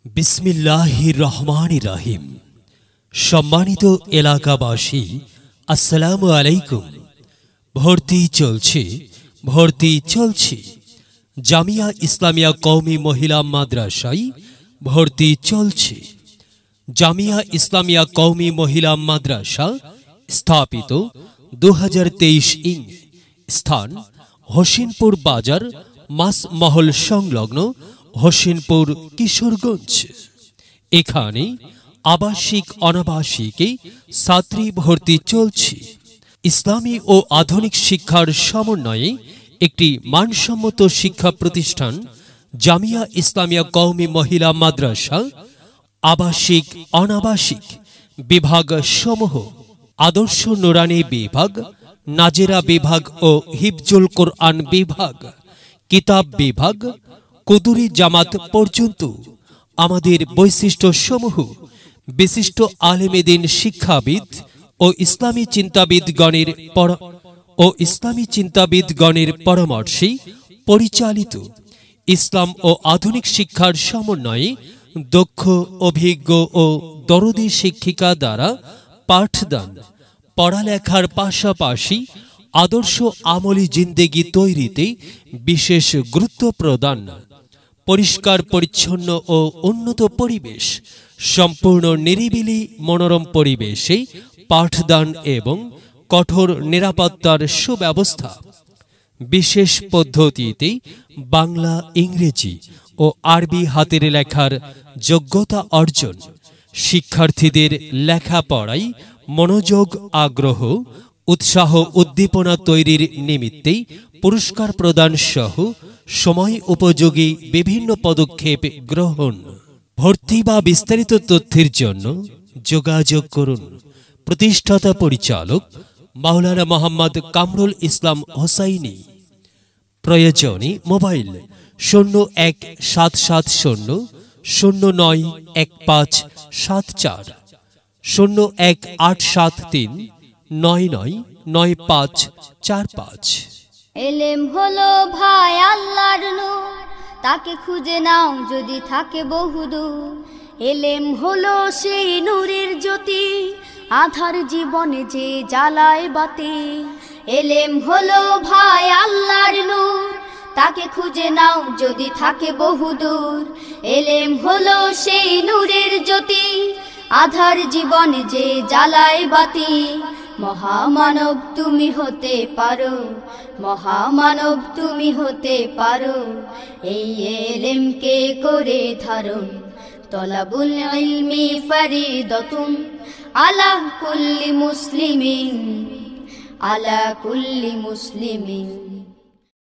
বিসমিল্লাহির রহমানির রহিম। সম্মানিত এলাকাবাসী, আসসালামু আলাইকুম। ভর্তি চলছে জামিয়া ইসলামিয়া কওমি মহিলা মাদ্রাসায় ভর্তি চলছে। জামিয়া ইসলামিয়া কওমি মহিলা মাদ্রাসা স্থাপিত 2023 ইং। স্থান হোসেনপুর বাজার, মাস মহল সংলগ্ন হোসেনপুর, কিশোরগঞ্জ। এখানে আবাসিক অনাবাসিকে ছাত্রী ভর্তি চলছে। ইসলামী ও আধুনিক শিক্ষার সমন্বয়ে একটি মানসম্মত শিক্ষা প্রতিষ্ঠান জামিয়া ইসলামিয়া কওমি মহিলা মাদ্রাসা। আবাসিক অনাবাসিক বিভাগ সমূহ: আদর্শ নুরানি বিভাগ, নাজেরা বিভাগ ও হিফজুল কোরআন বিভাগ, কিতাব বিভাগ, কুদুরি জামাত পর্যন্ত। আমাদের বৈশিষ্ট্য সমূহ: বিশিষ্ট আলেমে দ্বীন শিক্ষাবিদ ও ইসলামী চিন্তাবিদগণের পরামর্শে পরিচালিত। ইসলাম ও আধুনিক শিক্ষার সমন্বয়ে দক্ষ, অভিজ্ঞ ও দরদী শিক্ষিকা দ্বারা পাঠদান, পড়ালেখার পাশাপাশি আদর্শ আমলি জিন্দেগি তৈরিতে বিশেষ গুরুত্ব প্রদান। পরিষ্কার পরিচ্ছন্ন ও উন্নত পরিবেশ, সম্পূর্ণ নিরিবিলি মনোরম পরিবেশে পাঠদান এবং কঠোর নিরাপত্তার সুব্যবস্থা। বিশেষ পদ্ধতিতে বাংলা, ইংরেজি ও আরবি হাতের লেখার যোগ্যতা অর্জন। শিক্ষার্থীদের লেখাপড়ায় মনোযোগ, আগ্রহ, উৎসাহ, উদ্দীপনা তৈরির নিমিত্তে পুরস্কার প্রদান সহ সময় উপযোগী বিভিন্ন পদক্ষেপ গ্রহণ। ভর্তি বা বিস্তারিত তথ্যের জন্য যোগাযোগ করুন। প্রতিষ্ঠাতা পরিচালক মাওলানা মোহাম্মদ কামরুল ইসলাম হোসাইনি। প্রয়োজনে মোবাইল 017770 091574, 01873 999545। এলেম হলো ভাই আল্লাহর নূর, তাকে খুঁজে নাও যদি থাকে বহুদূর। এলেম হলো সেই নূরের জ্যোতি, আধার জীবনে যে জ্বালায় বাতি। এলেম হলো ভাই আল্লাহর নূর, তাকে খুঁজে নাও যদি থাকে বহুদূর। এলেম হলো সেই নূরের জ্যোতি, আধার জীবনে যে জ্বালায় বাতি। মহামানব তুমি হতে পারো, মহামানব তুমি হতে পারো, এই এলেমকে করে ধারণ। তলাবুল ইলমি ফরিদাতুন আলা কুল্লি মুসলিমিন, আলা কুল্লি মুসলিমিন।